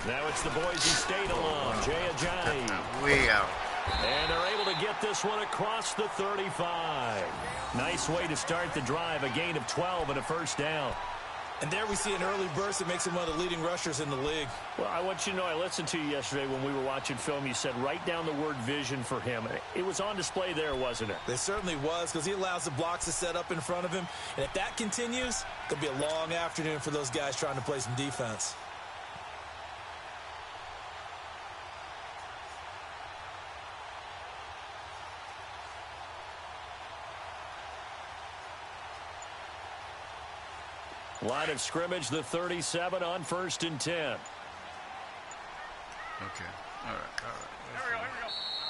Now it's the Boise State alum, Jay Ajani. Way out. And they're able to get this one across the 35. Nice way to start the drive, a gain of 12 and a first down. And there we see an early burst that makes him one of the leading rushers in the league. Well, I want you to know, I listened to you yesterday when we were watching film. You said write down the word vision for him. It was on display there, wasn't it? It certainly was, because he allows the blocks to set up in front of him. And if that continues, it'll be a long afternoon for those guys trying to play some defense. Line of scrimmage, the 37 on 1st and 10. Okay. All right.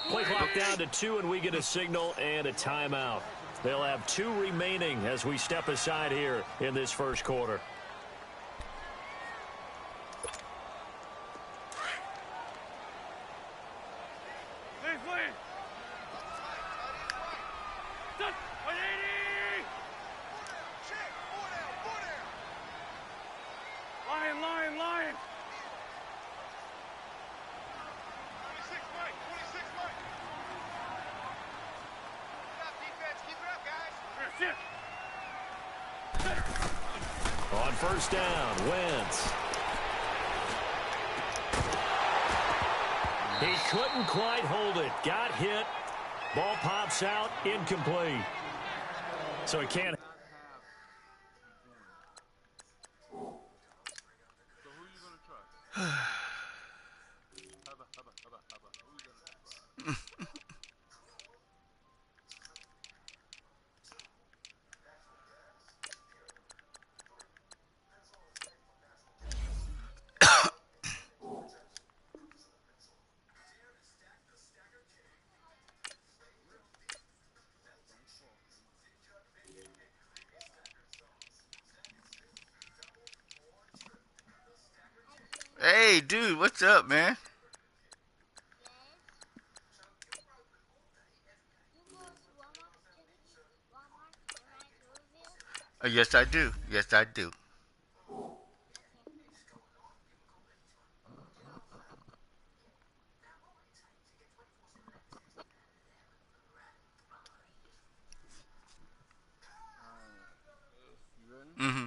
Play clock down to 2, and we get a signal and a timeout. They'll have 2 remaining as we step aside here in this first quarter. Lion. On first down, Wentz. He couldn't quite hold it. Got hit. Ball pops out. Incomplete. So he can't. Hey, dude, what's up, man? Yes, I do. Yes, I do. Mm-hmm.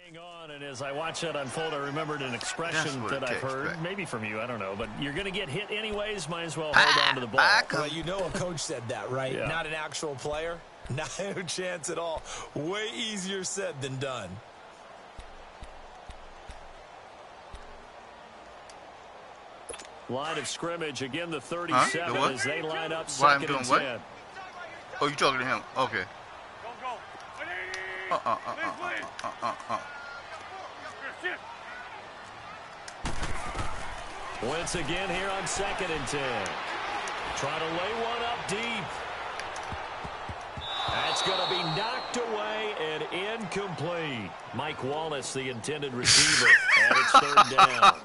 Hang on, and as I watch that unfold, I remembered an expression that I've heard, right? Maybe from you, I don't know, but you're going to get hit anyways, might as well hold on to the ball. Well, you know a coach said that, right? Yeah. Not an actual player. Not a chance at all. Way easier said than done. Line of scrimmage, again the 37 as they line up Why I'm 2nd doing and 10. what? Oh, you talking to him? Okay. Once again here on 2nd and 10. Trying to lay one up deep. That's going to be knocked away and incomplete. Mike Wallace, the intended receiver, and it's 3rd down.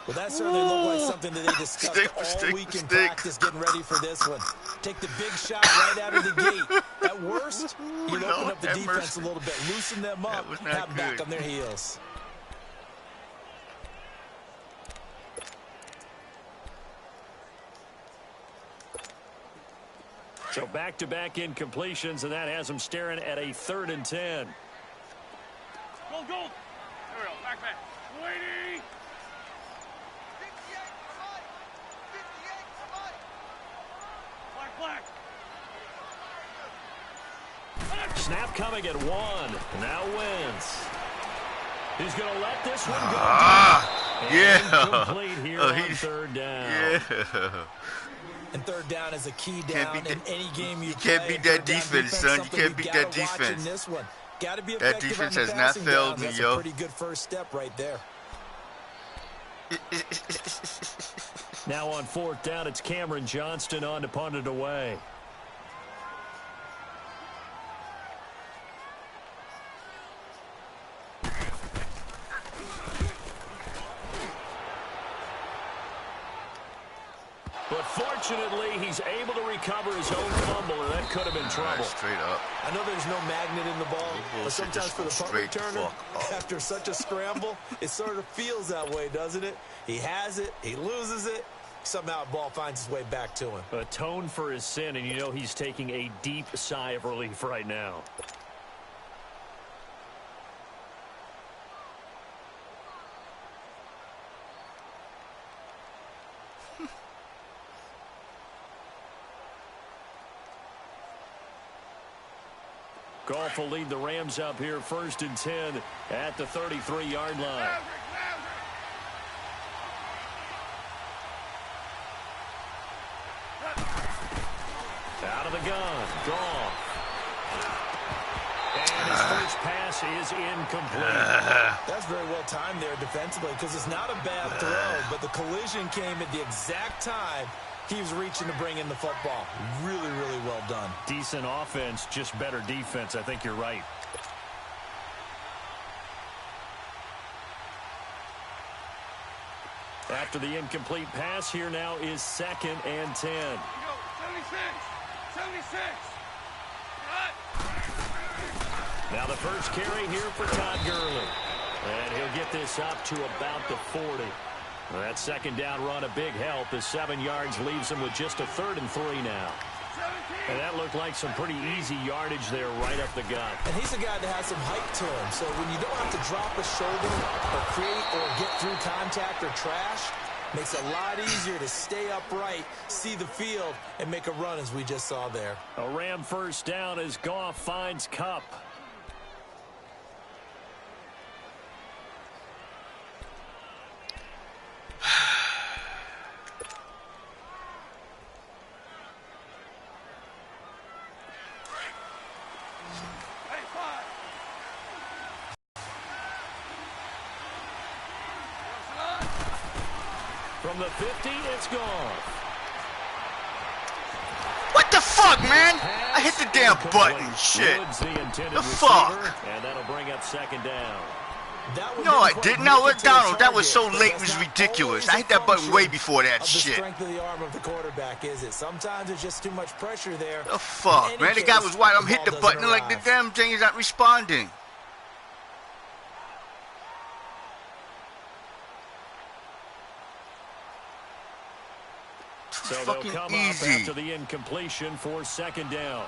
Well, that certainly looked like something that they discussed all week in practice getting ready for this one. Take the big shot right out of the gate. At worst, you open up the defense a little bit, loosen them up, have them back on their heels. So back-to-back incompletions, and that has them staring at a 3rd and 10. Goal. There we go. Back. Waiting. 58, Black. Snap coming at 1. Now Wentz. He's going to let this one go. Yeah. Incomplete here on 3rd down. Yeah. And 3rd down is a key down in any game you can't beat that defense, son. You can't beat that defense. That defense has not failed me, yo. That's a pretty good first step right there. Now on 4th down, it's Cameron Johnston on to punt it away. But Fortunately, he's able to recover his own fumble, and that could have been trouble. Straight up. I know there's no magnet in the ball, but sometimes for the punt returner, after such a scramble, it sort of feels that way, doesn't it? He has it, he loses it, somehow the ball finds its way back to him. Atone for his sin, and you know he's taking a deep sigh of relief right now. Goff will lead the Rams up here 1st and 10 at the 33-yard line. Out of the gun, Goff. And his first pass is incomplete. That's very well timed there defensively because it's not a bad throw, but the collision came at the exact time he was reaching to bring in the football. Really, really well done. Decent offense, just better defense. I think you're right. After the incomplete pass, here now is 2nd and 10. 76. 76. Now the first carry here for Todd Gurley. And he'll get this up to about the 40. That second down run, a big help. The 7 yards leaves him with just a 3rd and 3 now. And that looked like some pretty easy yardage there right up the gut. And he's a guy that has some height to him. So when you don't have to drop a shoulder or create or get through contact or trash, makes it a lot easier to stay upright, see the field, and make a run as we just saw there. A Ram first down as Goff finds Kupp. From the 50, it's gone. What the fuck, man? I hit the damn button. Shit. The fuck? And that'll bring up 2nd down. No, I didn't. Now, look, Donald, that was so late, it was ridiculous. I hit that button way before that shit. The strength of the arm of the quarterback, is it? Sometimes there's just too much pressure there. The fuck, man? The guy was wide. I'm hitting the button like the damn thing is not responding. So they'll come up after the incompletion for 2nd down.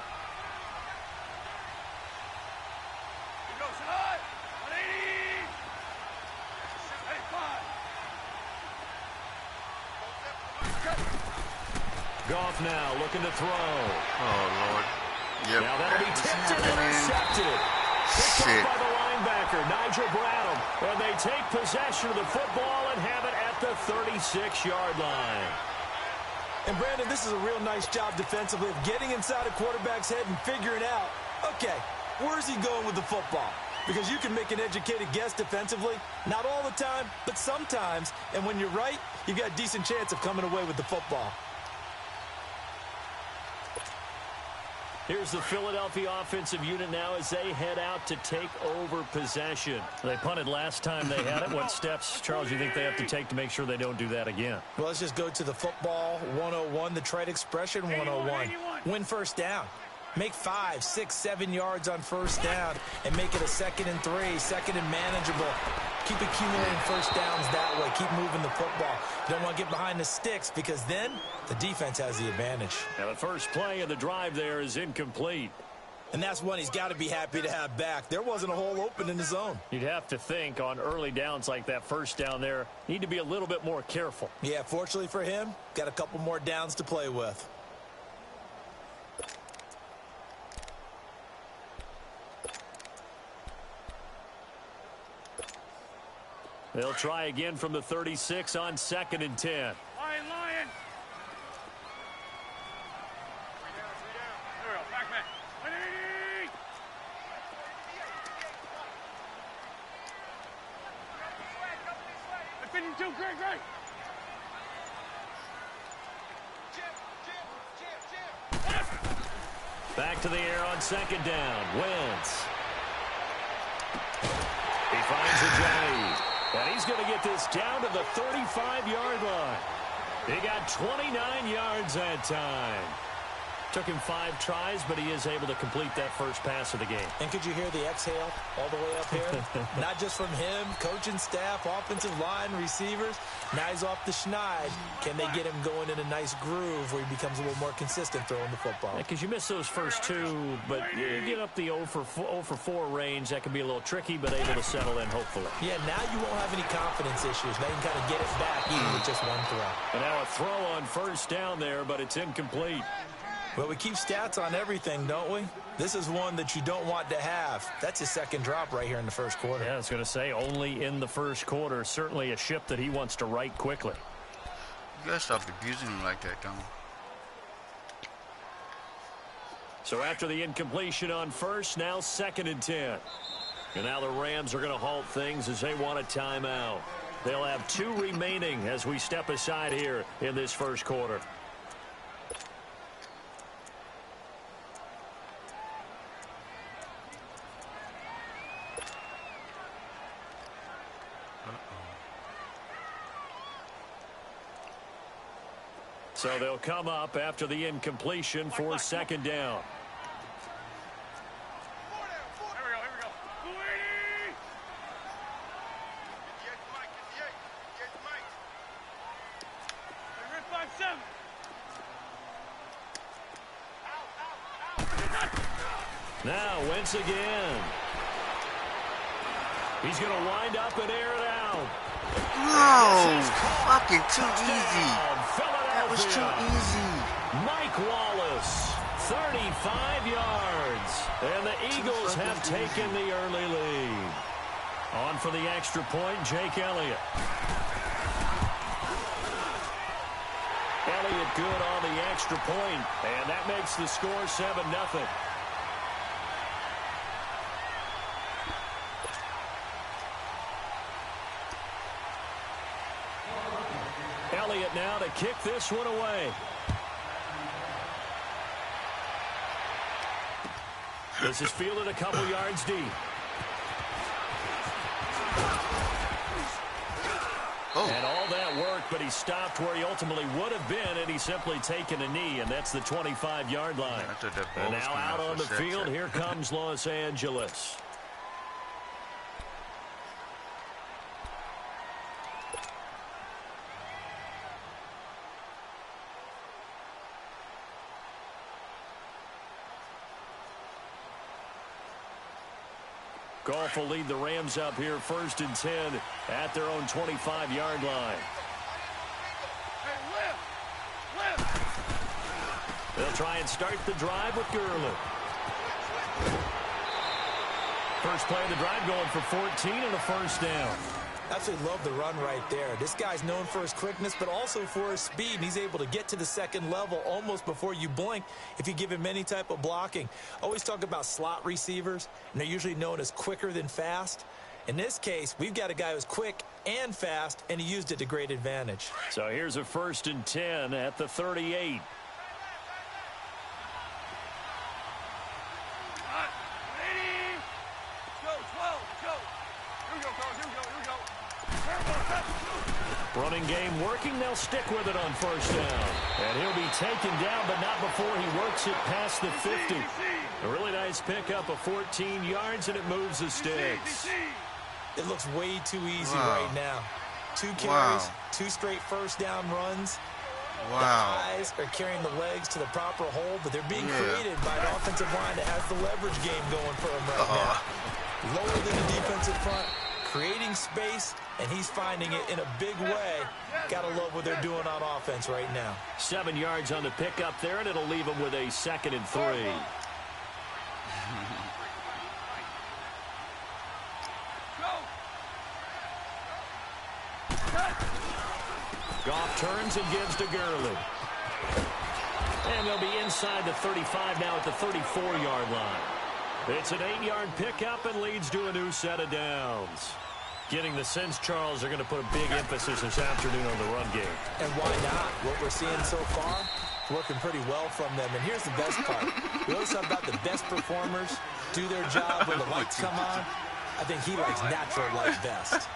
Goff now looking to throw. Oh, Lord. Yep. Now that'll be tipped and intercepted. Picked up by the linebacker, Nigel Bradham. And they take possession of the football and have it at the 36-yard line. And, Brandon, this is a real nice job defensively of getting inside a quarterback's head and figuring out, okay, where's he going with the football? Because you can make an educated guess defensively. Not all the time, but sometimes. And when you're right, you've got a decent chance of coming away with the football. Here's the Philadelphia offensive unit now as they head out to take over possession. They punted last time they had it. What steps, Charles, you think they have to take to make sure they don't do that again? Well, let's just go to the football 101, the trade expression 101. Win first down. Make 5, 6, 7 yards on first down and make it a 2nd and 3, 2nd and manageable. Keep accumulating first downs that way. Keep moving the football. You don't want to get behind the sticks because then the defense has the advantage. Now the first play of the drive there is incomplete. And that's one he's got to be happy to have back. There wasn't a hole open in the zone. You'd have to think on early downs like that first down there, need to be a little bit more careful. Yeah, fortunately for him, got a couple more downs to play with. They'll try again from the 36 on 2nd and 10. Lion. There we go. Back. 180. I finished too. Great. Back to the air on 2nd down. Wentz. He finds Ajayi. And he's going to get this down to the 35-yard line. He got 29 yards that time. Took him 5 tries, but he is able to complete that first pass of the game. And could you hear the exhale all the way up here? Not just from him, coaching staff, offensive line, receivers. Now he's off the schneid. Can they get him going in a nice groove where he becomes a little more consistent throwing the football? Because you miss those first 2, but you get up the 0 for 4 range. That can be a little tricky, but able to settle in, hopefully. Yeah, now you won't have any confidence issues. Now you can kind of get it back even with just one throw. And now a throw on first down there, but it's incomplete. Well, we keep stats on everything, don't we? This is one that you don't want to have. That's his second drop right here in the first quarter. Yeah, I was going to say, only in the first quarter. Certainly a ship that he wants to right quickly. You got to stop abusing him like that, Tom. So after the incompletion on first, now 2nd and 10. And now the Rams are going to halt things as they want a timeout. They'll have 2 remaining as we step aside here in this first quarter. So they'll come up after the incompletion for 2nd down. Here we go. 280. Rip 5-7. Now Wentz again. He's going to wind up and air it out. No, fucking too easy. That was too easy. Mike Wallace, 35 yards. And the Eagles have taken the early lead. On for the extra point, Jake Elliott. Elliott good on the extra point, and that makes the score 7-0. Elliott now to kick this one away. This is fielded a couple yards deep. Oh. And all that work, but he stopped where he ultimately would have been had he simply taken a knee, and that's the 25-yard line. Yeah, and now out on the field, here comes Los Angeles. Goff will lead the Rams up here 1st and 10 at their own 25-yard line. Hey, lift. They'll try and start the drive with Gurley. First play of the drive going for 14 and a first down. Absolutely love the run right there. This guy's known for his quickness, but also for his speed. And he's able to get to the second level almost before you blink if you give him any type of blocking. Always talk about slot receivers, and they're usually known as quicker than fast. In this case, we've got a guy who's quick and fast, and he used it to great advantage. So here's a 1st and 10 at the 38. Running game working. They'll stick with it on first down. And he'll be taken down, but not before he works it past the 50. A really nice pickup of 14 yards, and it moves the sticks. It looks way too easy right now. 2 carries, 2 straight first down runs. Wow. The eyes are carrying the legs to the proper hole, but they're being created by an offensive line that has the leverage game going for him right now. Lower than the defensive front, creating space, and he's finding it in a big way. Gotta love what they're doing on offense right now. 7 yards on the pickup there, and it'll leave him with a 2nd and 3. Goff turns and gives to Gurley. And they'll be inside the 35 now at the 34-yard line. It's an 8-yard pickup and leads to a new set of downs. Getting the sense, Charles, they're going to put a big emphasis this afternoon on the run game. And why not? What we're seeing so far, working pretty well from them. And here's the best part. We always talk about the best performers do their job when the lights come on. I think he likes natural light best.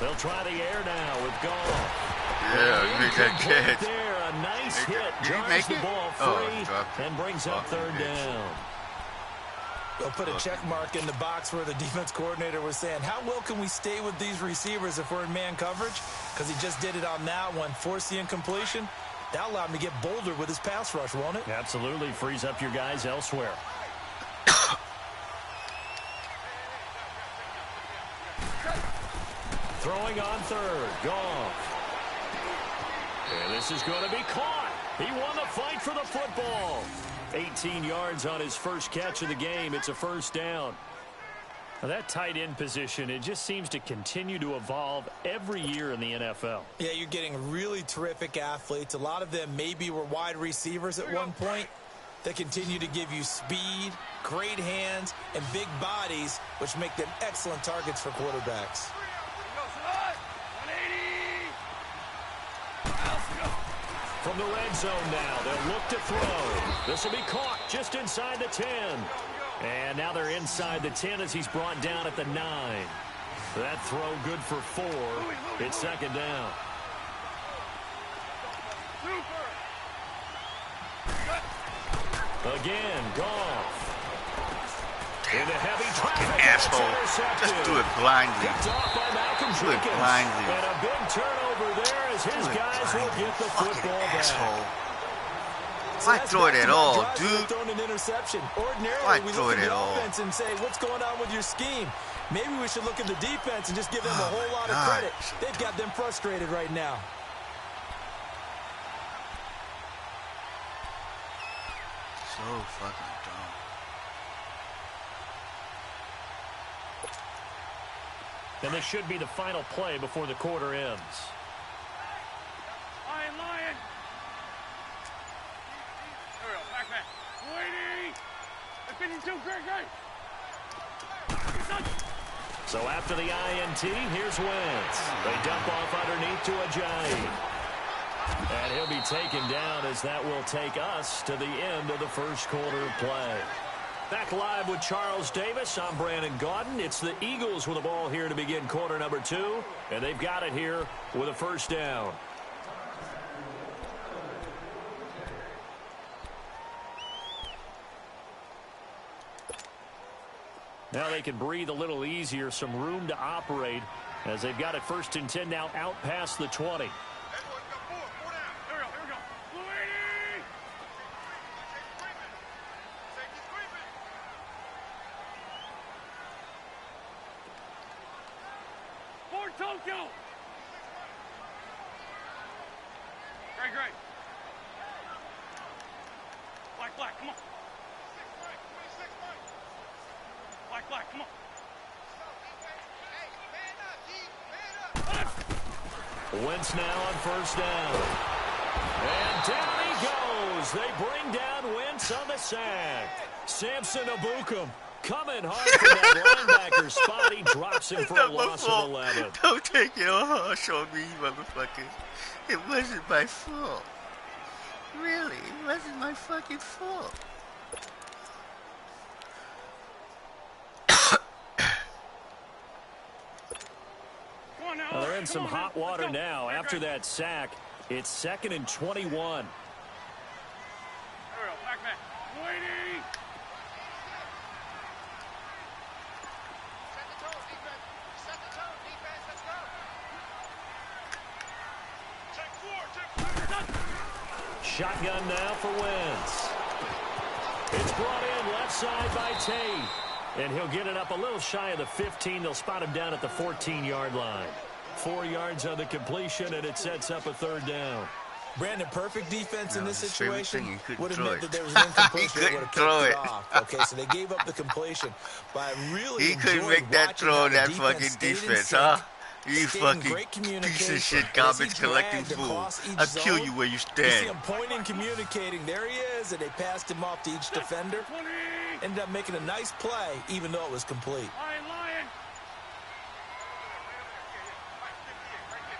They'll try the air now with Goff. Yeah, he made that catch. There, a nice hit. Did he Jars make the it? ball free and brings up third down. They'll put a check mark in the box where the defense coordinator was saying, how well can we stay with these receivers if we're in man coverage? Because he just did it on that one, forced the incompletion. That allowed him to get bolder with his pass rush, won't it? Absolutely. Frees up your guys elsewhere. Throwing on third. Goff. And this is going to be caught. He won the fight for the football. 18 yards on his first catch of the game. It's a first down. Now that tight end position, it just seems to continue to evolve every year in the NFL. Yeah, you're getting really terrific athletes. A lot of them maybe were wide receivers at one point. They continue to give you speed, great hands, and big bodies, which make them excellent targets for quarterbacks. From the red zone now, they'll look to throw. This will be caught just inside the 10. And now they're inside the 10 as he's brought down at the 9. That throw good for 4. It's second down. Again, Goff. Into heavy fucking traffic. asshole. Just do it blindly. Do it blindly. And a big turnover there as his guys will get the football back. Asshole. Why throw it at all, dude? An interception. Ordinarily, Why we throw look it at the at all? offense and say, what's going on with your scheme? Maybe we should look at the defense and just give them a whole lot of credit. They've got them frustrated right now. So fucking dumb. And this should be the final play before the quarter ends. Lion. There we go. Back. Waiting. That's 52. Great. So after the INT, here's Wentz. They dump off underneath to Ajayi. And he'll be taken down as that will take us to the end of the first quarter of play. Back live with Charles Davis. I'm Brandon Gaudin. It's the Eagles with the ball here to begin quarter number 2. And they've got it here with a first down. Now they can breathe a little easier, some room to operate as they've got it 1st and 10 now out past the 20. Tokyo. Great. Black, come on. Black, come on. Wentz now on first down. And down he goes. They bring down Wentz on the sack. Samson Abukum coming hard from that linebacker spot. He drops him for a loss of 11. Don't take it all harsh on me, motherfucker. It wasn't my fault. Really, it wasn't my fucking fault. Well, they're in some hot water now. After that sack, it's 2nd and 21. Back. Waiting. Set the tone, defense. Let's go. Check 4. Shotgun now for Wentz. It's brought in left side by Tate. And he'll get it up a little shy of the 15. They'll spot him down at the 14-yard line. 4 yards on the completion, and it sets up a third down. Brandon, perfect defense in this his favorite situation thing, he couldn't would have throw meant it. that there was an incompletion that would have throw kept it it. off. Okay, so they gave up the completion. But I really He couldn't enjoyed make that watching throw how on the that fucking stayed in defense, sync, huh? You stayed in fucking great piece of communication. shit, As garbage he collecting dragged fool. across each I'll kill zone, you where you you see stand. him pointing, communicating. There he is, and they passed him off to each defender. Ended up making a nice play, even though it was complete. Lion.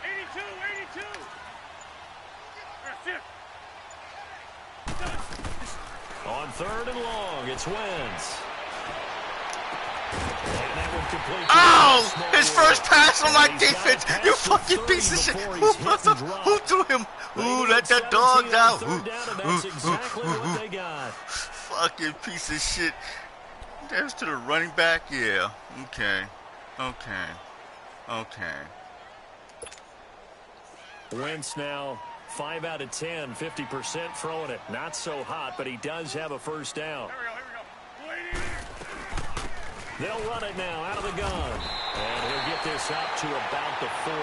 82. On 3rd and long, it's Wentz. Oh! His first pass on my defense! You fucking piece of shit! Who threw him? Ooh, let that dog out! Fucking piece of shit. There's to the running back? Yeah. Okay. Wentz now 5 out of 10, 50% throwing it. Not so hot, but he does have a first down. Here we go. They'll run it now out of the gun. And he'll get this up to about the 40.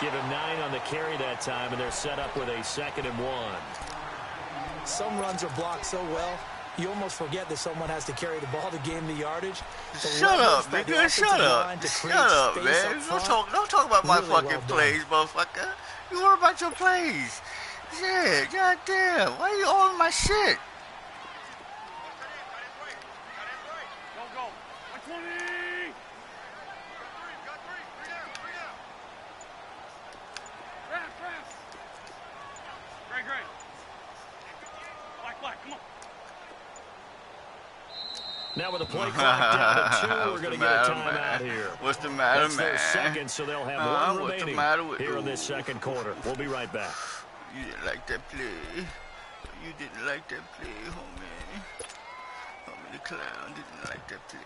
Give him 9 on the carry that time, and they're set up with a 2nd and 1. Some runs are blocked so well, you almost forget that someone has to carry the ball to gain the yardage. Shut up, nigga. Shut up, man. Don't talk about my fucking plays, motherfucker. You worry about your plays. Shit, goddamn. Why are you all in my shit? Go. 120. Press. Great. Black, come on. Now with the play clock down to 2, we're going to get a timeout here. What's the matter, That's man? their second, so they'll have one remaining here in this second quarter. We'll be right back. You didn't like that play. Homie. Homie the clown didn't like that play.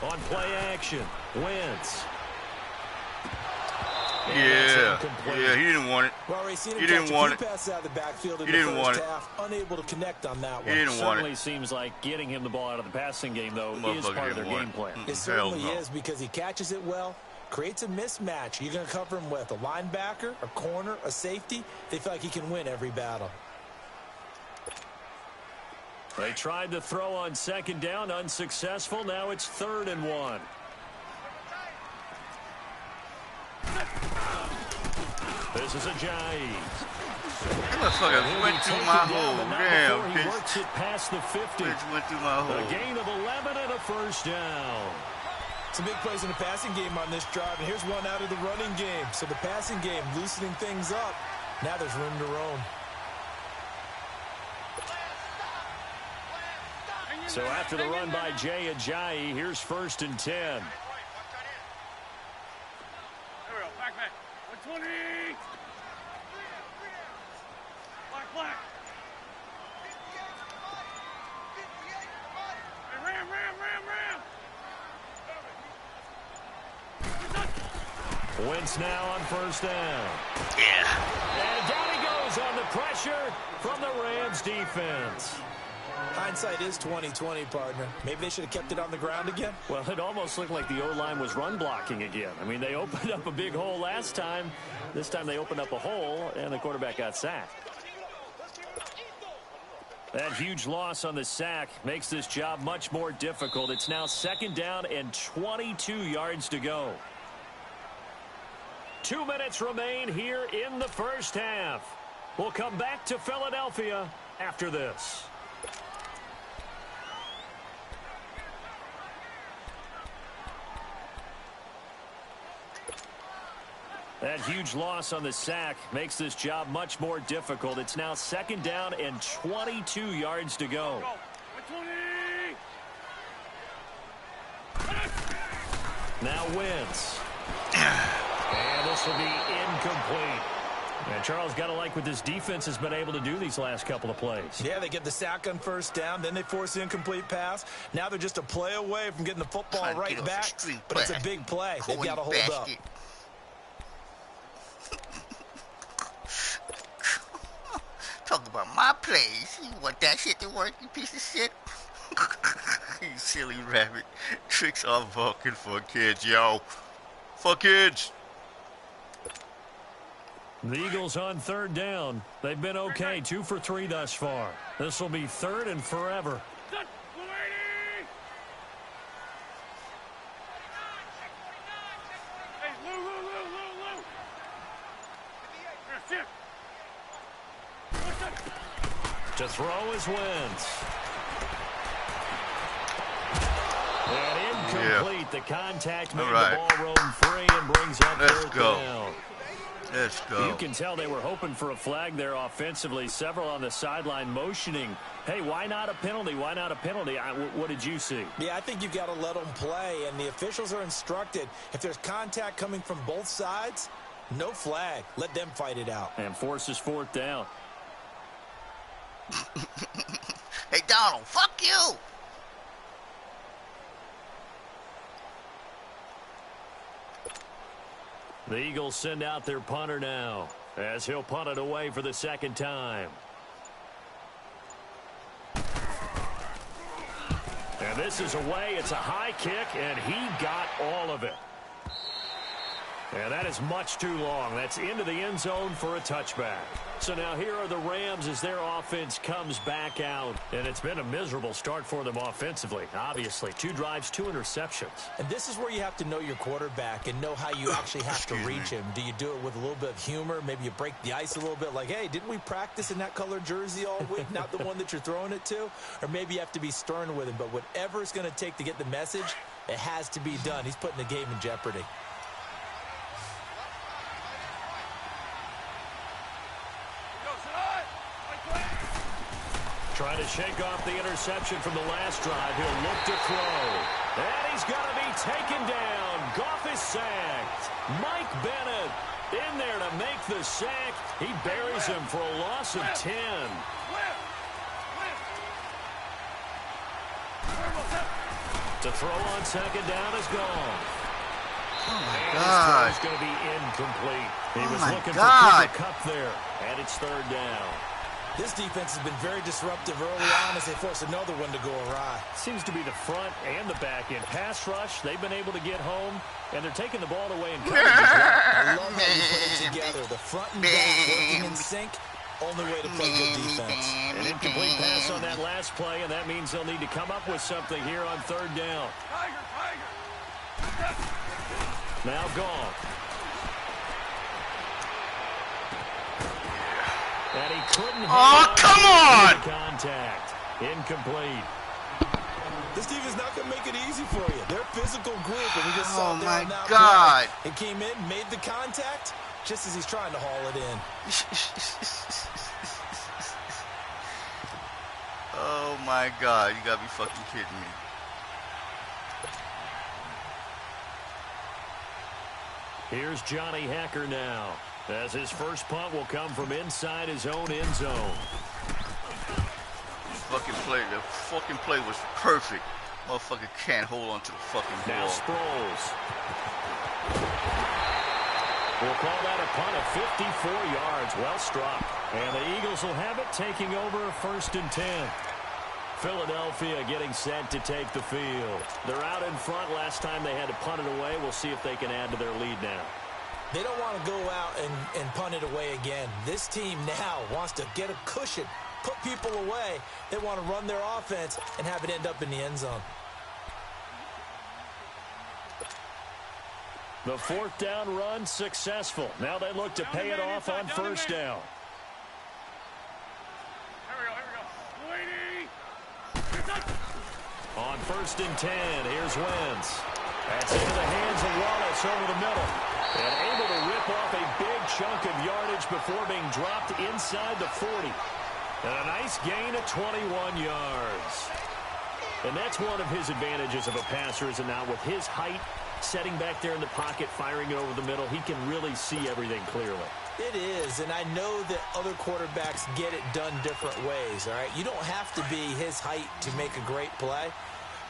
On play action, Wentz. Yeah, he didn't want it. Well, Racine he didn't want it. Passes out of the backfield in he the didn't want first half, unable to connect on that one. He didn't want it. Certainly seems like getting him the ball out of the passing game, though, is part of their game plan. It certainly is, because he catches it well, creates a mismatch. You're going to cover him with a linebacker, a corner, a safety. They feel like he can win every battle. They tried to throw on 2nd down, unsuccessful. Now it's 3rd and 1. This is Ajayi. That motherfucker went through my hole. Damn, he works it past the 50. Went through my hole. A gain of 11 and a first down. Some big plays in the passing game on this drive, and here's one out of the running game. So the passing game loosening things up. Now there's room to roam. So after the run by Jay Ajayi, here's 1st and 10. There we go. Back. 120. Black. Hey, ram. Wentz now on 1st down. Yeah. And down he goes on the pressure from the Rams defense. Hindsight is 20/20, partner. Maybe they should have kept it on the ground again. Well, it almost looked like the O-line was run blocking again. I mean, they opened up a big hole last time. This time they opened up a hole, and the quarterback got sacked. That huge loss on the sack makes this job much more difficult. It's now 2nd down and 22 yards to go. 2 minutes remain here in the first half. We'll come back to Philadelphia after this. That huge loss on the sack makes this job much more difficult. It's now 2nd down and 22 yards to go. Now Wentz. And this will be incomplete. And Charles, got to like what this defense has been able to do these last couple of plays. Yeah, they get the sack on 1st down, then they force the incomplete pass. Now they're just a play away from getting the football right back, but it's a big play. They've got to hold up. Talk about my plays. You want that shit to work, you piece of shit? You silly rabbit. Tricks are fucking for kids, yo. For kids. The Eagles on 3rd down. They've been okay, 2 for 3 thus far. This will be 3rd and forever. To throw is Wentz. And incomplete. The contact made the ball roam free and brings up third down. Let's go. You can tell they were hoping for a flag there offensively. Several on the sideline motioning, hey, why not a penalty? Why not a penalty? What did you see? Yeah, I think you've got to let them play, and the officials are instructed. If there's contact coming from both sides, no flag. Let them fight it out. And forces fourth down. Hey, Donald, fuck you. The Eagles send out their punter now as he'll punt it away for the second time. And this is away. It's a high kick, and he got all of it. And that is much too long. That's into the end zone for a touchback. So now here are the Rams as their offense comes back out. And it's been a miserable start for them offensively. Obviously, 2 drives, 2 interceptions. And this is where you have to know your quarterback and know how you actually have to reach him. Do you do it with a little bit of humor? Maybe you break the ice a little bit like, hey, didn't we practice in that color jersey all week? Not the one that you're throwing it to? Or maybe you have to be stern with him. But whatever it's going to take to get the message, it has to be done. He's putting the game in jeopardy. Trying to shake off the interception from the last drive. He'll look to throw. And he's going to be taken down. Goff is sacked. Mike Bennett in there to make the sack. He buries him for a loss of 10. To throw on second down is gone. Oh, my God. His throw is going to be incomplete. He was looking for Cooper Kupp there. And it's third down. This defense has been very disruptive early on as they force another one to go awry. Seems to be the front and the back end. Pass rush, they've been able to get home, and they're taking the ball away in coverage as well. I love how you put it together. The front and back working in sync. Only way to play good defense. An incomplete pass on that last play, and that means they'll need to come up with something here on third down. Now gone. And he couldn't come on! Contact. Incomplete. This team is not going to make it easy for you. They're a physical group, and we just saw there on that God. play. It came in, made the contact, just as he's trying to haul it in. Oh, my God. You got to be fucking kidding me. Here's Johnny Hacker now, as his first punt will come from inside his own end zone. The fucking play was perfect. Motherfucker can't hold on to the fucking ball. Now Sproles. We'll call that a punt of 54 yards. Well struck. And the Eagles will have it, taking over a 1st and 10. Philadelphia getting set to take the field. They're out in front. Last time they had to punt it away. We'll see if they can add to their lead now. They don't want to go out and punt it away again. This team now wants to get a cushion, put people away. They want to run their offense and have it end up in the end zone. The 4th down run successful. Now they look to pay it off on 1st down. On 1st and 10, here's Wentz. That's into the hands of Wallace over the middle. And able to rip off a big chunk of yardage before being dropped inside the 40. And a nice gain of 21 yards. And that's one of his advantages of a passer, is it not? With his height, setting back there in the pocket, firing it over the middle, he can really see everything clearly. It is, and I know that other quarterbacks get it done different ways, all right? You don't have to be his height to make a great play.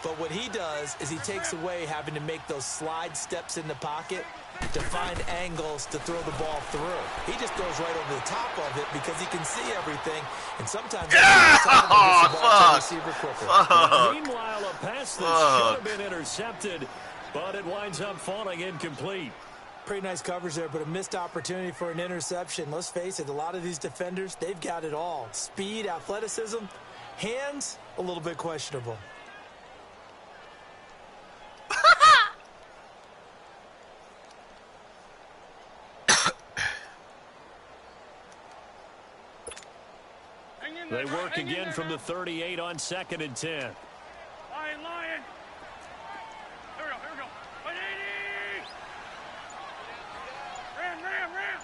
But what he does is he takes away having to make those slide steps in the pocket to find angles to throw the ball through. He just goes right over the top of it because he can see everything, and sometimes receiver quicker. Meanwhile, a pass that should have been intercepted, but it winds up falling incomplete. Pretty nice coverage there, but a missed opportunity for an interception. Let's face it, a lot of these defenders, they've got it all. Speed, athleticism, hands, a little bit questionable. Hang in They work again from the 38 on 2nd and 10. Lion. Here we go. 180. Ram.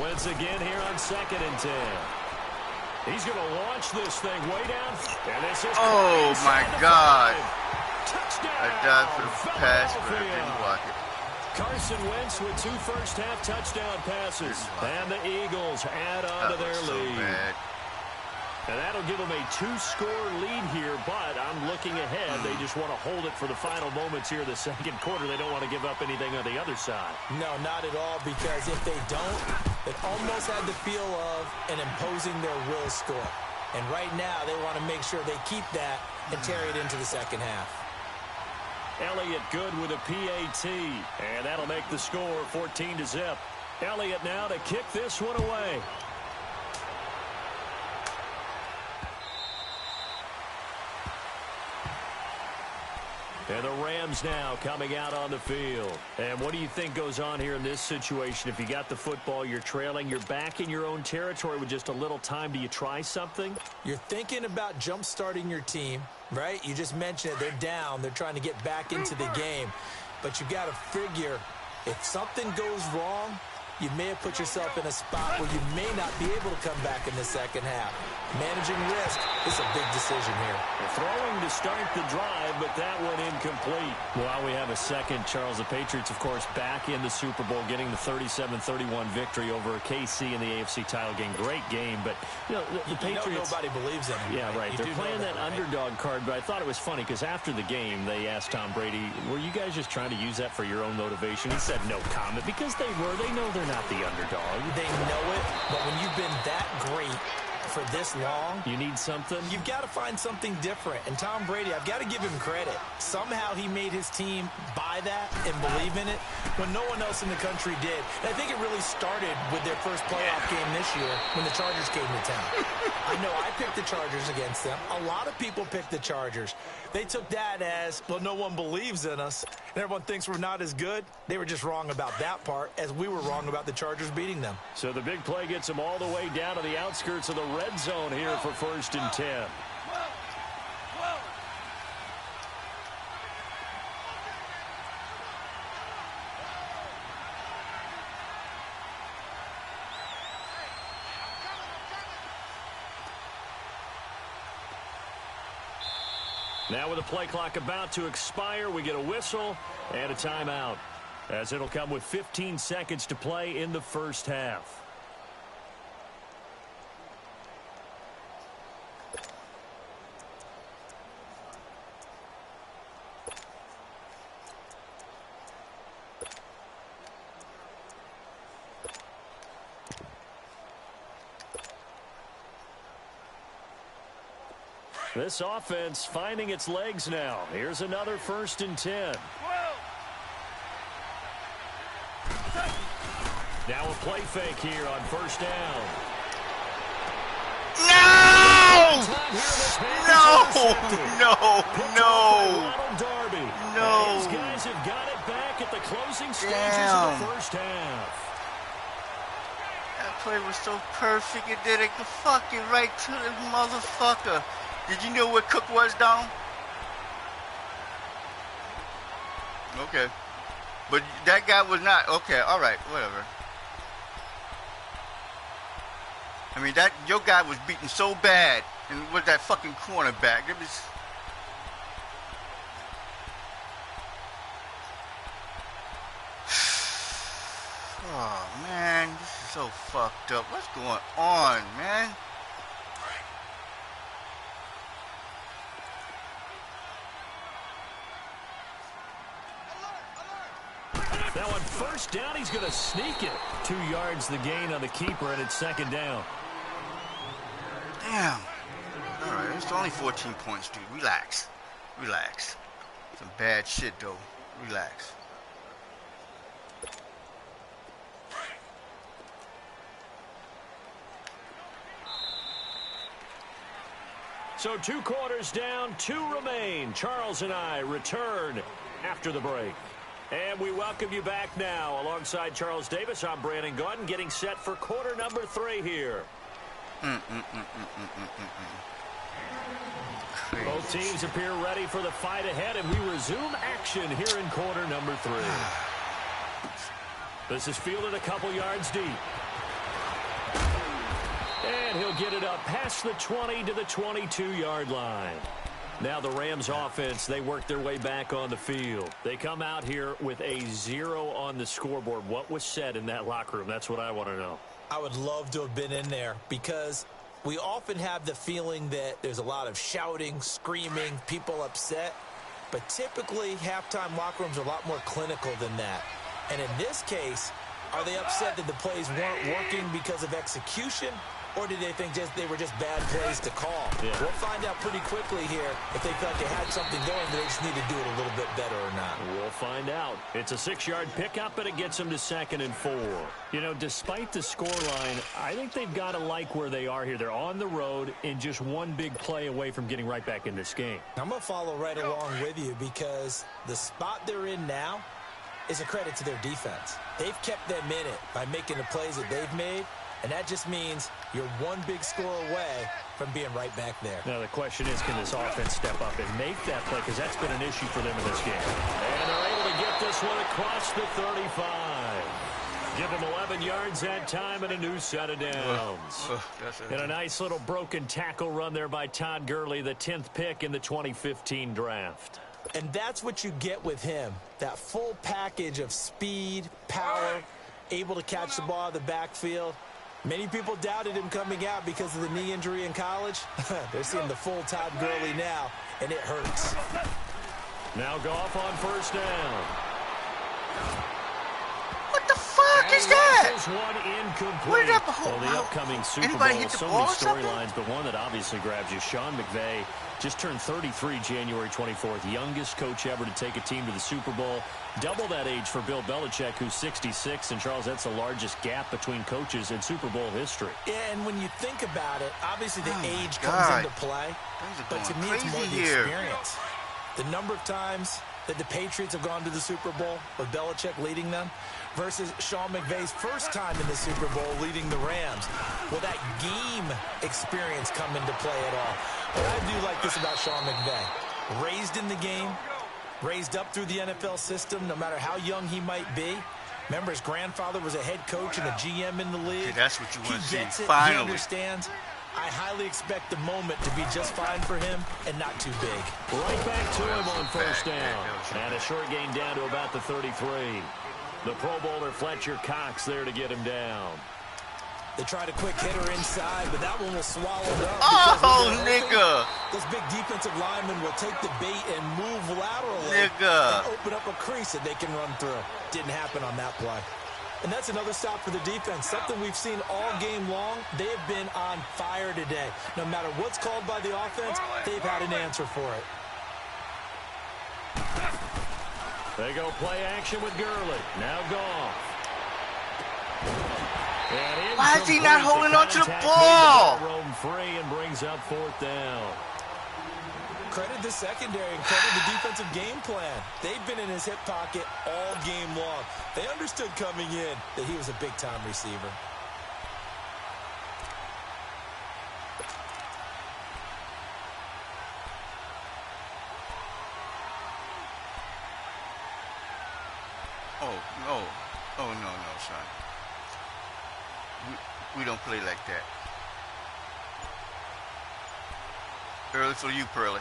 Wentz again here on 2nd and 10. He's going to launch this thing way down. And this is my God. Touchdown. I died for the pass, but I didn't block it. Carson Wentz with 2 first-half touchdown passes. And the Eagles add on to their lead. Bad. And that'll give them a 2-score lead here, but I'm looking ahead. They just want to hold it for the final moments here in the second quarter. They don't want to give up anything on the other side. No, not at all, because if they don't, it almost had the feel of an imposing their will score. And right now, they want to make sure they keep that and carry it into the second half. Elliott good with a PAT, and that'll make the score 14-0. Elliott now to kick this one away. And the Rams now coming out on the field. And what do you think goes on here in this situation? If you got the football, you're trailing, you're back in your own territory with just a little time. Do you try something? You're thinking about jump-starting your team, right? You just mentioned it. They're down. They're trying to get back into the game. But you got to figure if something goes wrong, you may have put yourself in a spot where you may not be able to come back in the second half. Managing risk is a big decision here. Throwing to start the drive, but that one incomplete. Well, we have a second. Charles, the Patriots, of course, back in the Super Bowl, getting the 37-31 victory over KC in the AFC title game. Great game, but the Patriots. Nobody believes in them. Yeah, right. They're playing that underdog card, but I thought it was funny because after the game, they asked Tom Brady, were you guys just trying to use that for your own motivation? He said no comment because they were. They know they're not the underdog. They know it, but when you've been that great for this long, you need something. You've got to find something different. And Tom Brady, I've got to give him credit. Somehow he made his team buy that and believe in it when no one else in the country did. And I think it really started with their first playoff game this year when the Chargers came to town. I know I picked the Chargers against them. A lot of people picked the Chargers. They took that as, well, no one believes in us, and everyone thinks we're not as good. They were just wrong about that part, as we were wrong about the Chargers beating them. So the big play gets them all the way down to the outskirts of the red zone here for 1st and 10. Now with the play clock about to expire, we get a whistle and a timeout, as it'll come with 15 seconds to play in the first half. This offense finding its legs now. Here's another 1st and 10. Now a play fake here on 1st down. No! No! These guys have got it back at the closing stages of the first half. That play was so perfect. It did it fucking right to the motherfucker. Did you know where Cook was down? Okay. But that guy was not. Okay, all right, whatever. I mean, your guy was beaten so bad, and with that fucking cornerback, it was. Oh man, this is so fucked up. What's going on, man? Now on 1st down, he's going to sneak it. 2 yards the gain on the keeper, and it's 2nd down. Damn. All right, it's only 14 points, dude. Relax. Relax. Some bad shit, though. Relax. So 2 quarters down, 2 remain. Charles and I return after the break. And we welcome you back now. Alongside Charles Davis, I'm Brandon Gaudin, getting set for quarter number 3 here. Both teams appear ready for the fight ahead, and we resume action here in quarter number 3. This is fielded a couple yards deep. And he'll get it up past the 20 to the 22-yard line. Now the Rams offense, they work their way back on the field. They come out here with a 0 on the scoreboard. What was said in that locker room? That's what I want to know. I would love to have been in there because we often have the feeling that there's a lot of shouting, screaming, people upset. But typically, halftime locker rooms are a lot more clinical than that. And in this case, are they upset that the plays weren't working because of execution? Or did they think they were just bad plays to call? Yeah. We'll find out pretty quickly here if they felt they had something going, but they just need to do it a little bit better or not. We'll find out. It's a 6-yard pickup, but it gets them to 2nd and 4. You know, despite the scoreline, I think they've got to like where they are here. They're on the road and just one big play away from getting right back in this game. I'm going to follow right along with you because the spot they're in now is a credit to their defense. They've kept them in it by making the plays that they've made. And that just means you're one big score away from being right back there. Now, the question is, can this offense step up and make that play? Because that's been an issue for them in this game. And they're able to get this one across the 35. Give them 11 yards that time and a new set of downs. And a nice little broken tackle run there by Todd Gurley, the 10th pick in the 2015 draft. And that's what you get with him, that full package of speed, power, able to catch the ball out of the backfield. Many people doubted him coming out because of the knee injury in college. They're seeing the full Todd Gurley now, and it hurts. Now Goff on 1st down. What the fuck is that? Is one incomplete. What did that well, the upcoming Super Anybody Bowl, hit the so ball many or something? storylines, but one that obviously grabs you. Sean McVay just turned 33 January 24th, youngest coach ever to take a team to the Super Bowl. Double that age for Bill Belichick, who's 66. And, Charles, that's the largest gap between coaches in Super Bowl history. Yeah, and when you think about it, obviously the age comes into play. But to me, it's more the experience. The number of times that the Patriots have gone to the Super Bowl with Belichick leading them versus Sean McVay's first time in the Super Bowl leading the Rams. Will that game experience come into play at all? But I do like this about Sean McVay. Raised in the game, raised up through the NFL system, no matter how young he might be. Remember, his grandfather was a head coach and a GM in the league. Yeah, that's what you want to see, Gets it, finally. he understands. I highly expect the moment to be just fine for him and not too big. Right back to him on 1st down. And a short gain down to about the 33. The Pro Bowler Fletcher Cox there to get him down. They tried a quick hitter inside, but that one was swallowed up. Oh, nigga. Those big defensive linemen will take the bait and move laterally Nigga. and open up a crease that they can run through. Didn't happen on that play. And that's another stop for the defense, something we've seen all game long. They have been on fire today. No matter what's called by the offense, they've had an answer for it. They go play action with Gurley. Now Goff. Why is he not holding on to the ball? Roam free and brings up 4th down. Credit the secondary and credit the defensive game plan. They've been in his hip pocket all game long. They understood coming in that he was a big-time receiver. Oh, no, son. We don't play like that. Early for you, Pearly.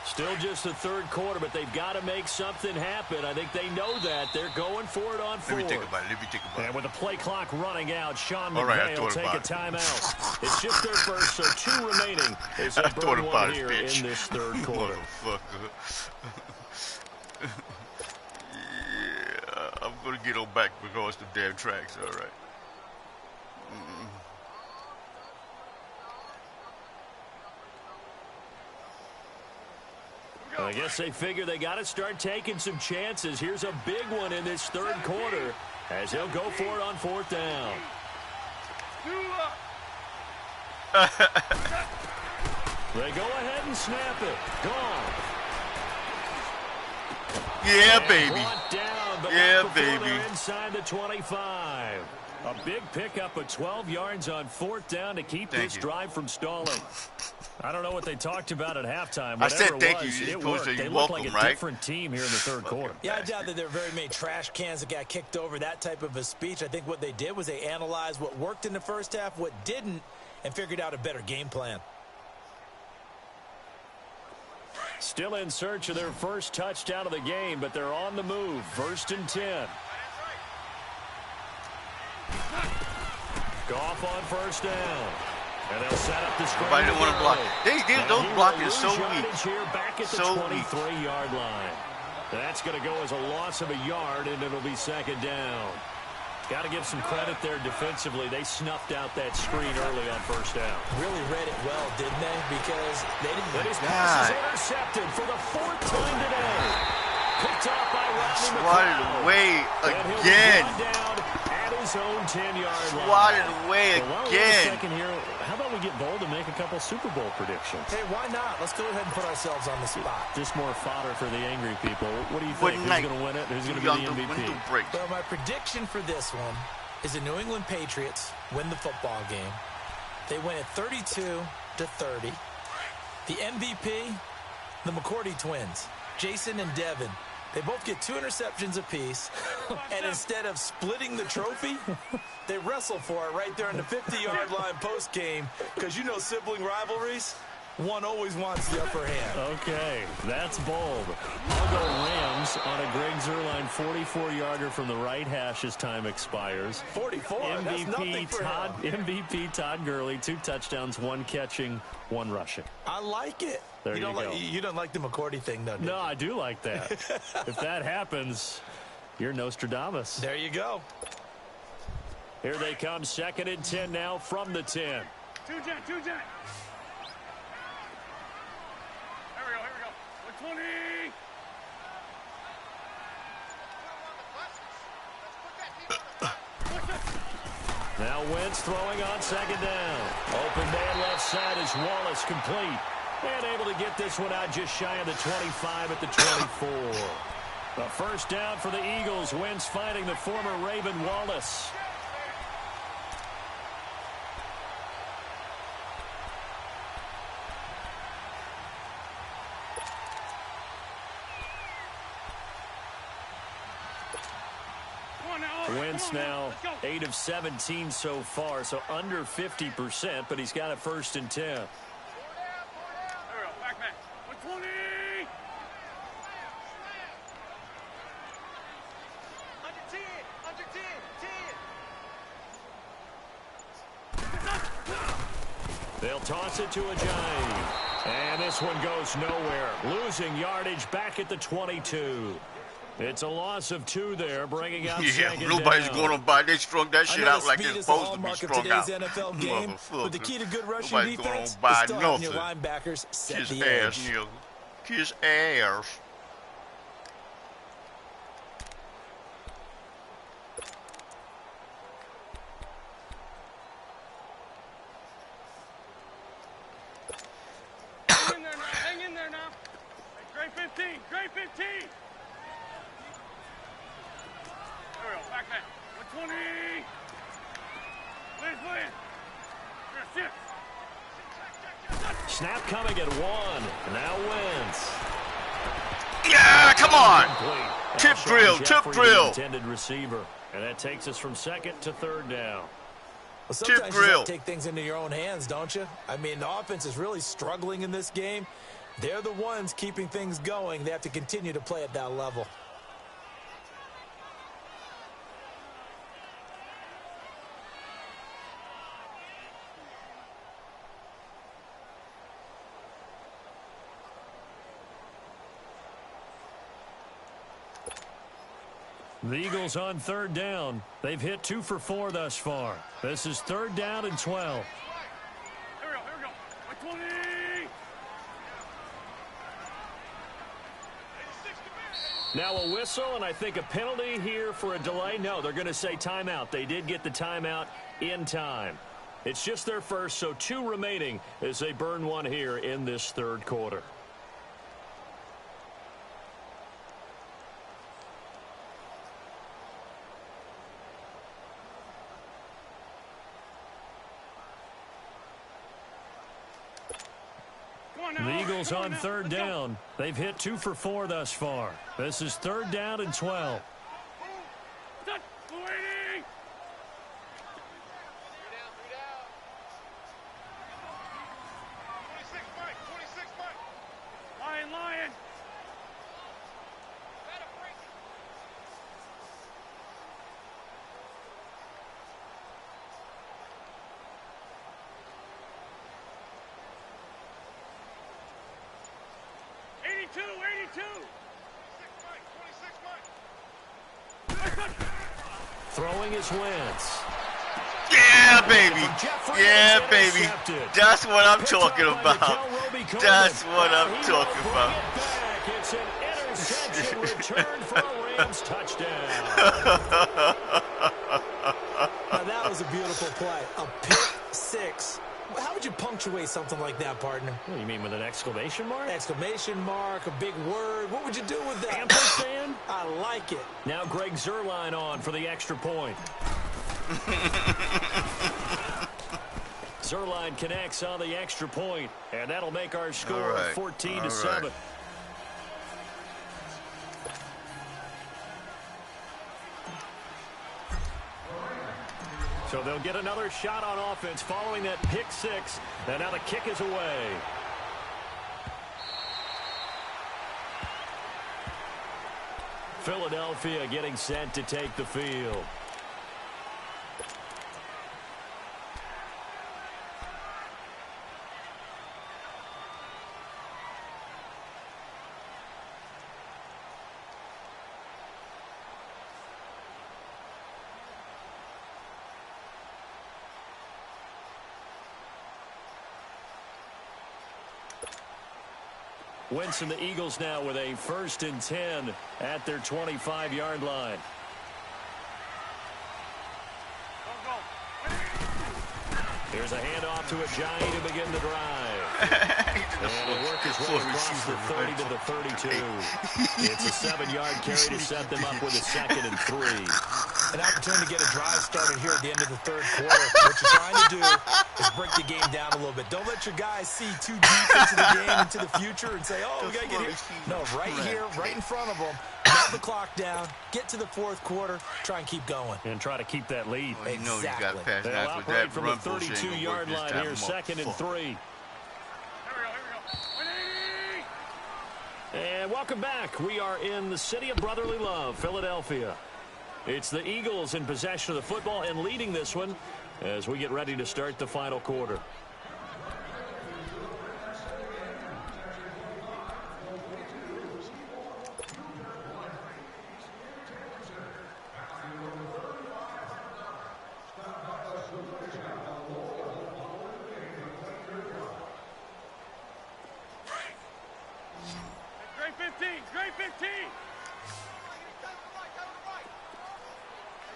Still just the 3rd quarter, but they've got to make something happen. I think they know that. They're going for it on 4th. Let me think about it. And with the play clock running out, Sean McVay will take a timeout. It's just their first, so 2 remaining. As they burn one here in this 3rd quarter. Motherfucker. Yeah, I'm going to get on back across the damn tracks, all right. I guess they figure they got to start taking some chances. Here's a big one in this 3rd quarter as he'll go for it on 4th down. They go ahead and snap it. Gone. Yeah, baby. Down, yeah, baby. Inside the 25. A big pickup of 12 yards on 4th down to keep this drive from stalling. I don't know what they talked about at halftime. I said thank you. It worked. They look like a different team here in the third quarter. Yeah, I doubt that there are very many trash cans that got kicked over, that type of a speech. I think what they did was they analyzed what worked in the first half, what didn't, and figured out a better game plan. Still in search of their first touchdown of the game, but they're on the move. 1st and 10. Goff on 1st down. And they'll set up the screen. Nobody didn't want to block. Those blocking is so weak. Here back at the 23-yard line. That's going to go as a loss of a yard, and it'll be 2nd down. Got to give some credit there defensively. They snuffed out that screen early on 1st down. Really read it well, didn't they? Because they didn't. But his pass is intercepted for the 4th time today. Picked off by Rodney McLeod. Swatted away again. Down at his own 10-yard line. Swatted away again. Here. How about we get bold and make a couple Super Bowl predictions? Hey, why not? Let's go ahead and put ourselves on the spot. Just more fodder for the angry people. What do you think? Who's going to win it? Who's going to be the MVP? Well, my prediction for this one is the New England Patriots win the football game. They win it 32-30. The MVP, the McCourty twins, Jason and Devin. They both get 2 interceptions apiece, and instead of splitting the trophy, they wrestle for it right there on the 50-yard line post-game, because you know sibling rivalries, one always wants the upper hand. Okay, that's bold. I'll go Rams on a Greg Zuerlein 44-yarder from the right hash as time expires. 44? That's nothing for him. MVP Todd Gurley, 2 touchdowns, 1 catching, 1 rushing. I like it. There you go. You don't like the McCourty thing, though, do you? No, I do like that. If that happens, you're Nostradamus. There you go. Here they come, 2nd and 10 now from the 10. Two jet. Here we go. 120. Now Wentz throwing on 2nd down. Open man left side is Wallace, complete. And able to get this one out just shy of the 25 at the 24. The 1st down for the Eagles. Wentz finding the former Raven Wallace. Wentz now 8 of 17 so far, so under 50%, but he's got a 1st and 10. Back man. 120. They'll toss it to Ajayi. And this one goes nowhere. Losing yardage back at the 22. It's a loss of 2 there, bringing out second nobody's down. going to buy. They strung that shit out like it's supposed to be strung out. NFL game, but the key to good rushing nobody's defense buy is still having your linebackers set the edge. Kiss ass. Hang in there now. Hey, Gray 15. Back man. 120. Please. Snap coming at 1. Now Wentz. Yeah, come on. Tip drill. Intended receiver. And that takes us from 2nd to 3rd down. Well, sometimes you have to take things into your own hands, don't you? I mean, the offense is really struggling in this game. They're the ones keeping things going. They have to continue to play at that level. The Eagles on 3rd down. They've hit 2 for 4 thus far. This is 3rd down and 12. Here we go. 120. Now a whistle, and I think a penalty here for a delay. No, they're going to say timeout. They did get the timeout in time. It's just their first, so 2 remaining as they burn 1 here in this 3rd quarter. The Eagles on third down. They've hit 2 for 4 thus far. This is 3rd down and 12. Lion. 82. Throwing his Wentz. Yeah, baby. Yeah, baby. That's what I'm talking about. That's what I'm talking about. It's an interception return for a Rams touchdown. Now that was a beautiful play. A pick six. How would you punctuate something like that, partner? What do you mean, with an exclamation mark? Exclamation mark, a big word. What would you do with that? Ampersand? I like it. Now Greg Zuerlein on for the extra point. Zuerlein connects on the extra point, and that'll make our score 14-7. So they'll get another shot on offense following that pick six, and now the kick is away. Philadelphia getting set to take the field. Wentz and the Eagles now with a 1st and 10 at their 25-yard line. Here's a handoff to Ajayi to begin the drive. And the work is right across the 30 to the 32. It's a 7-yard carry to set them up with a 2nd and 3. An opportunity to get a drive started here at the end of the 3rd quarter. What you're trying to do is break the game down a little bit. Don't let your guys see too deep into the game, into the future, and say, oh, we got to get here. No, right here, right in front of them. Melt the clock down, get to the 4th quarter, try and keep going. And try to keep that lead. Well, you know you got to pass. They'll operate from the 32-yard line here, 2nd and 3. And welcome back. We are in the city of brotherly love, Philadelphia. It's the Eagles in possession of the football and leading this one as we get ready to start the final quarter.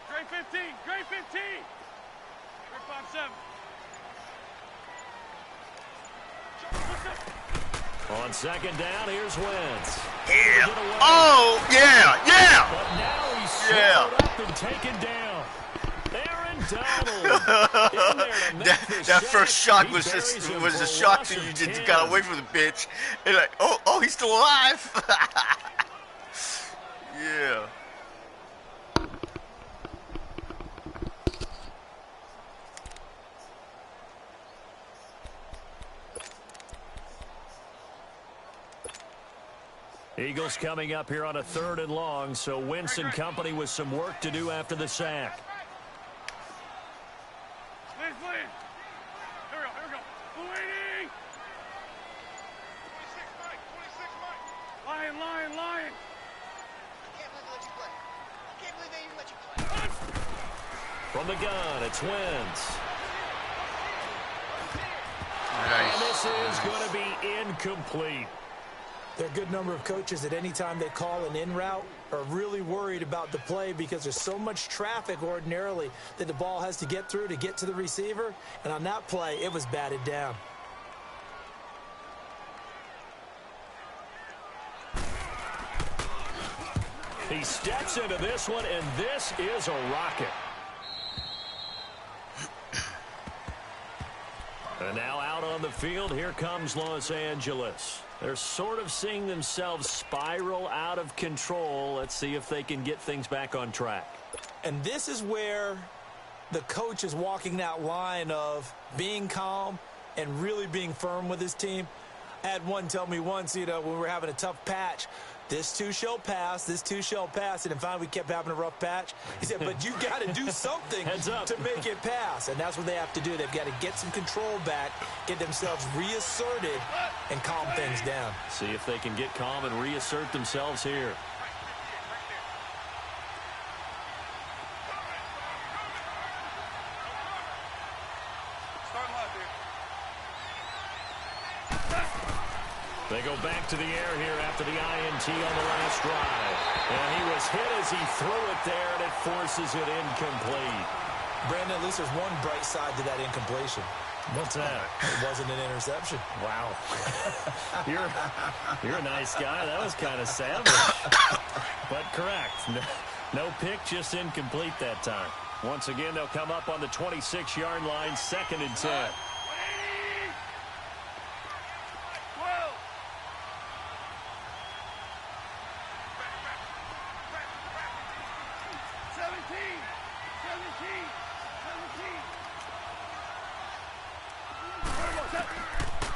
Great 15. Great 15. Grip on 7. On 2nd down, here's Wentz. Yeah. Oh, yeah. But now he's swallowed up and taken down. Aaron Donald. that first shot was a shock to you. Just got away from the bitch. And like, oh, he's still alive. Yeah. Eagles coming up here on a 3rd and long, so Wentz and company with some work to do after the sack. Please. Here we go. Waiting. 26 Mike. Lion. I can't believe they even let you play. From the gun, it's Wentz. Nice. And this is going to be incomplete. There are a good number of coaches at any time they call an in route are really worried about the play because there's so much traffic ordinarily that the ball has to get through to get to the receiver. And on that play, it was batted down. He steps into this one, and this is a rocket. And now out on the field, here comes Los Angeles. They're sort of seeing themselves spiral out of control. Let's see if they can get things back on track. And this is where the coach is walking that line of being calm and really being firm with his team. I had one tell me once, when we were having a tough patch, this too shall pass, this too shall pass. And finally we kept having a rough patch. He said, but you got to do something to make it pass. And that's what they have to do. They've got to get some control back, get themselves reasserted, and calm things down. See if they can get calm and reassert themselves here. They go back to the air here after the INT on the last drive. And he was hit as he threw it there, and it forces it incomplete. Brandon, at least there's one bright side to that incompletion. What's that? It wasn't an interception. Wow. You're a nice guy. That was kind of savage. But correct. No pick, just incomplete that time. Once again, they'll come up on the 26-yard line, 2nd and 10.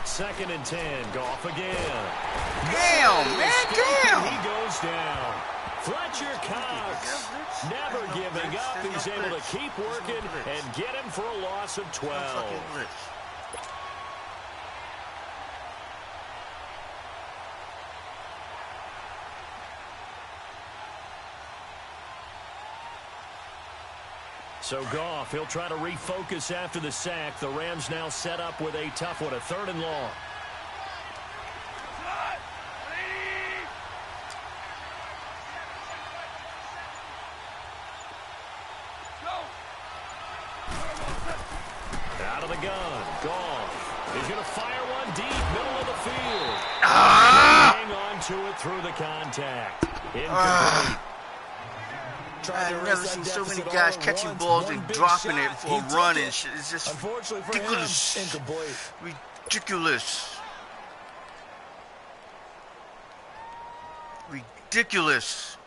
Second and 10. Goff again. Damn, man, damn. He goes down. Fletcher Cox never giving up. He's able to keep working and get him for a loss of 12. So Goff, he'll try to refocus after the sack. The Rams now set up with a tough one, a 3rd and long. Out of the gun, Goff. He's going to fire one deep, middle of the field. Hang on to it through the contact. Incomplete. I've never seen so many guys catching balls and dropping it for a run and shit. It's just ridiculous. Ridiculous. Ridiculous.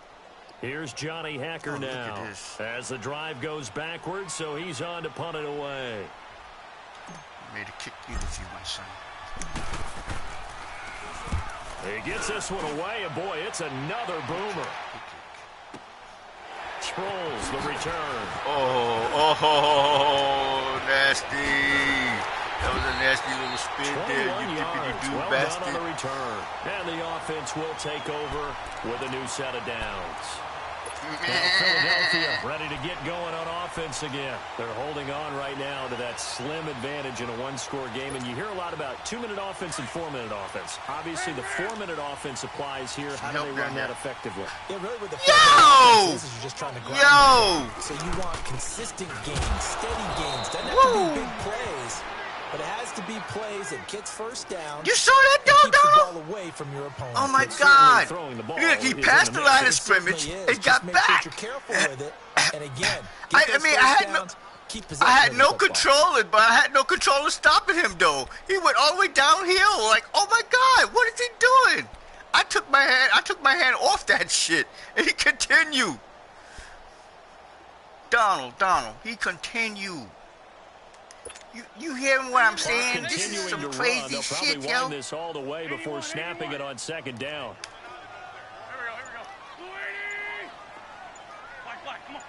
Here's Johnny Hacker now as the drive goes backwards, so he's on to punt it away. Made a kick you with you, my son. He gets this one away, and boy, it's another boomer. Sproles, the return. Oh, nasty. That was a nasty little spin there. You tippity-doo bastard. On the return. And the offense will take over with a new set of downs. Now Philadelphia ready to get going on offense again. They're holding on right now to that slim advantage in a one-score game. And you hear a lot about 2-minute offense and 4-minute offense. Obviously, the 4-minute offense applies here. How do they run that effectively? Yeah, really with the Yo! This is just trying to grind. Yo! So you want consistent gains, steady gains. Doesn't have to be big plays, but it has to be plays that gets first down. You saw that, dog? Keeps the ball away from your opponent. Oh my God! Yeah, he passed the line of scrimmage and got back. Sure you're careful with it. And again, I had no control, but I had no control of stopping him though. He went all the way downhill. Like, oh my God, what is he doing? I took my hand off that shit, and he continued. Donald, he continued. You hearing what I'm saying? This is some crazy shit, yo. Run this all the way before snapping it on 2nd down. Here we go. Waiting! Black, come on.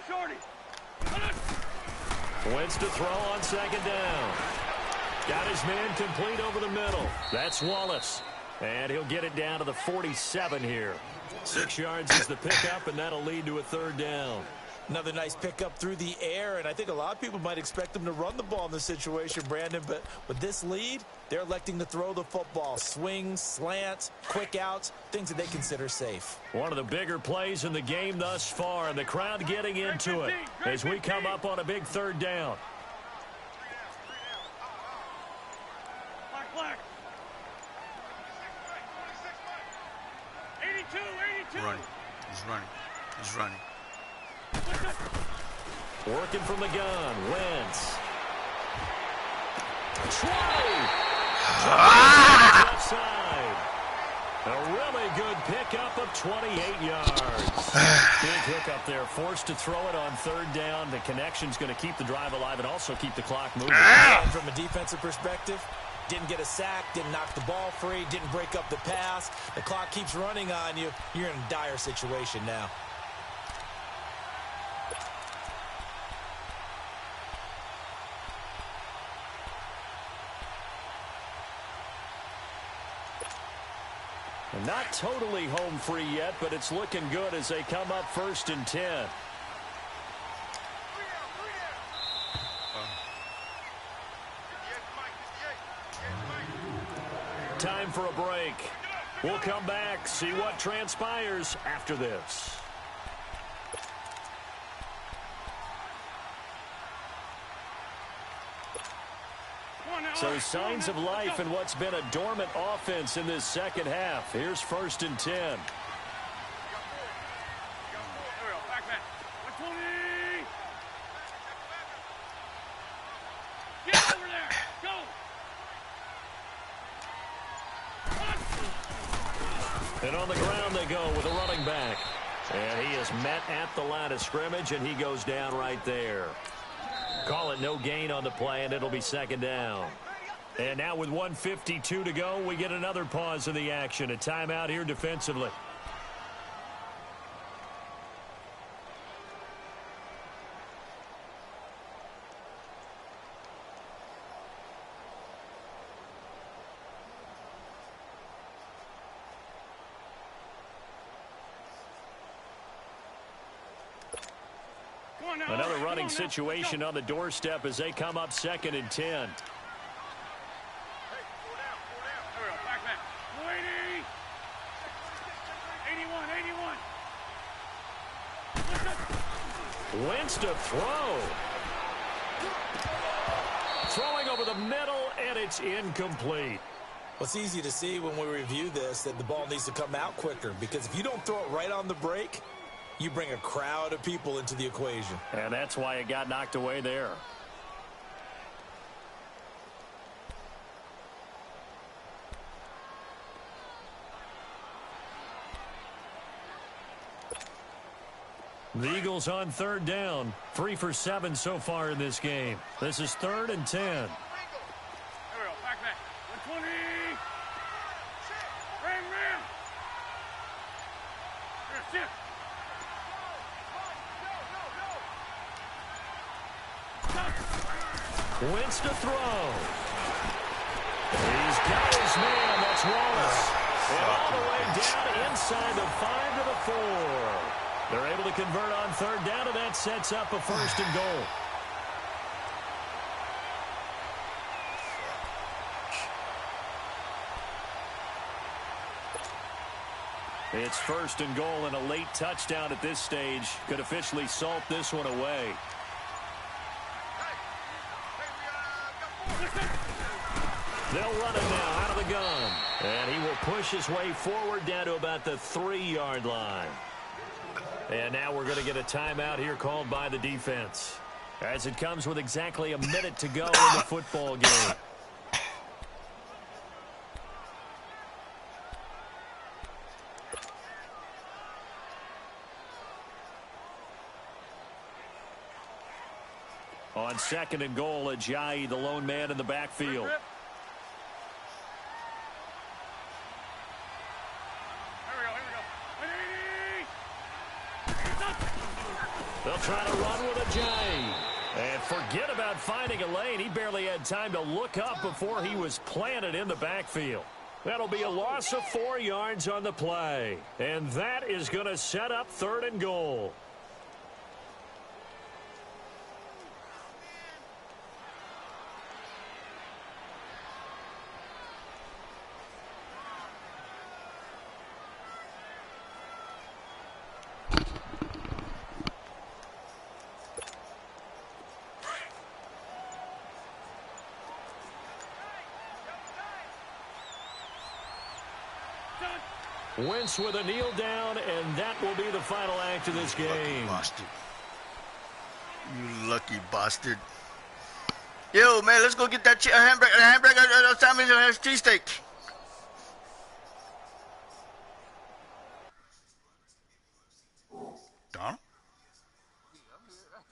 Shorty. Wentz to throw on 2nd down. Got his man complete over the middle. That's Wallace. And he'll get it down to the 47 here. 6 yards is the pickup, and that'll lead to a 3rd down. Another nice pickup through the air, and I think a lot of people might expect them to run the ball in this situation, Brandon, but with this lead, they're electing to throw the football. Swings, slants, quick outs, things that they consider safe. One of the bigger plays in the game thus far, and the crowd getting into it as we come up on a big 3rd down. Black. 82. He's running. Working from the gun. Wentz. 20. Left side. A really good pickup of 28 yards. Big hiccup there. Forced to throw it on third down. The connection's going to keep the drive alive and also keep the clock moving. And from a defensive perspective, didn't get a sack, didn't knock the ball free, didn't break up the pass. The clock keeps running on you. You're in a dire situation now. Not totally home free yet, but it's looking good as they come up 1st and 10. Time for a break. We'll come back, see what transpires after this. So signs of life in what's been a dormant offense in this second half. Here's 1st and 10. Get over there. Go. And on the ground they go with a running back. And he is met at the line of scrimmage, and he goes down right there. Call it no gain on the play, and it'll be 2nd down. And now with 1:52 to go, we get another pause in the action. A timeout here defensively. Another running situation on the doorstep as they come up 2nd and 10. Wentz to throw. Throwing over the middle, and it's incomplete. Well, it's easy to see when we review this that the ball needs to come out quicker, because if you don't throw it right on the break, you bring a crowd of people into the equation. And that's why it got knocked away there. The Eagles on 3rd down. 3 for 7 so far in this game. This is 3rd and 10. There we go. Back. 120. Ram. Here, sit. Wentz to throw. He's got his man. That's Wallace. And all the way down inside the 5 to the 4. They're able to convert on 3rd down, and that sets up a 1st and goal. It's 1st and goal, and a late touchdown at this stage could officially salt this one away. They'll run it now out of the gun. And he will push his way forward down to about the 3-yard line. And now we're going to get a timeout here called by the defense, as it comes with exactly a minute to go in the football game. On 2nd and goal, Ajayi, the lone man in the backfield. They'll try to run with Ajayi. And forget about finding a lane. He barely had time to look up before he was planted in the backfield. That'll be a loss of 4 yards on the play. And that is going to set up 3rd and goal. Wentz with a kneel down, and that will be the final act of this game. You lucky bastard. Yo, man, let's go get that hamburger, sandwich, and cheesesteak. Donald?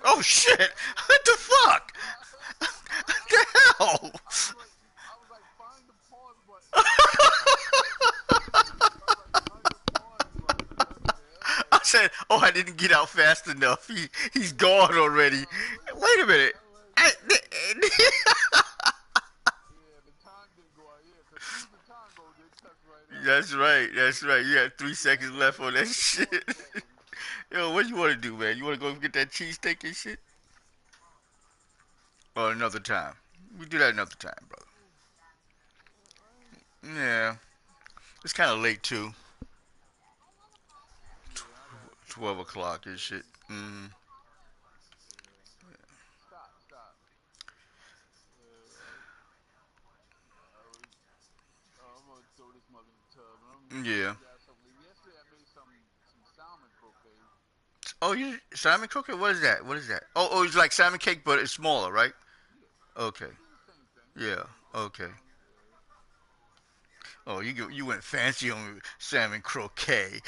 Oh, shit. What the fuck? What the hell? I said, oh, I didn't get out fast enough. He's gone already. Wait a minute. That's right. That's right. You had 3 seconds left on that shit. Yo, what you want to do, man? You want to go get that cheesesteak and shit? Or another time? We do that another time, brother. Yeah. It's kind of late, too. 12 o'clock and shit. Mm. Yeah. Oh, you salmon croquet? What is that? What is that? Oh, it's like salmon cake, but it's smaller, right? Okay. Yeah. Okay. Oh, you went fancy on salmon croquet.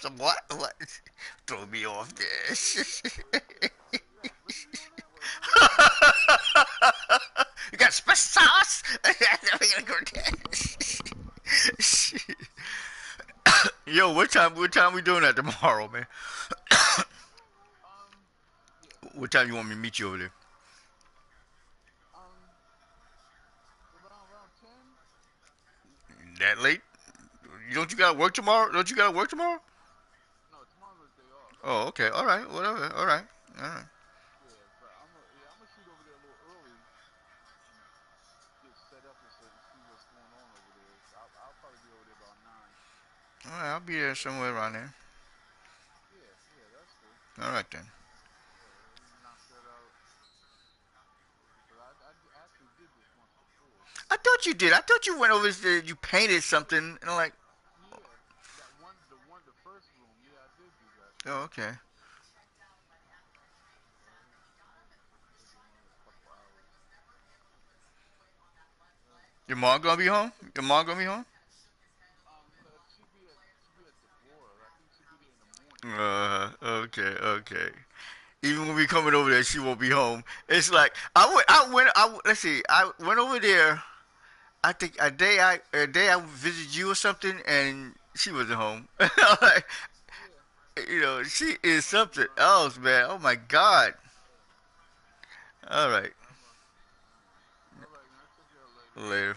Some what? What? Throw me off there. You got special sauce? Yo, what time we doing that tomorrow, man? What time you want me to meet you over there? That late? Don't you gotta work tomorrow? Don't you gotta work tomorrow? Oh, okay. All right. Whatever. All right. All right. All right. I'll be there somewhere around there. All right then. I thought you did. I thought you went over there. You painted something, and I'm like. Oh, okay. Your mom gonna be home? Your mom gonna be home? Okay, okay. Even when we coming over there, she won't be home. It's like let's see, I went over there. I think a day I visited you or something, and she wasn't home. Like, she is something else, man. Oh my God. All right. Later.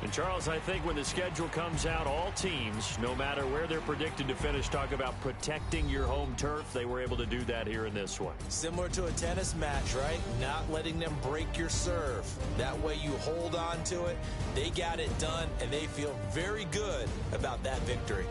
And Charles, I think when the schedule comes out, all teams, no matter where they're predicted to finish, talk about protecting your home turf. They were able to do that here in this one. Similar to a tennis match, right? Not letting them break your serve. That way you hold on to it. They got it done, and they feel very good about that victory.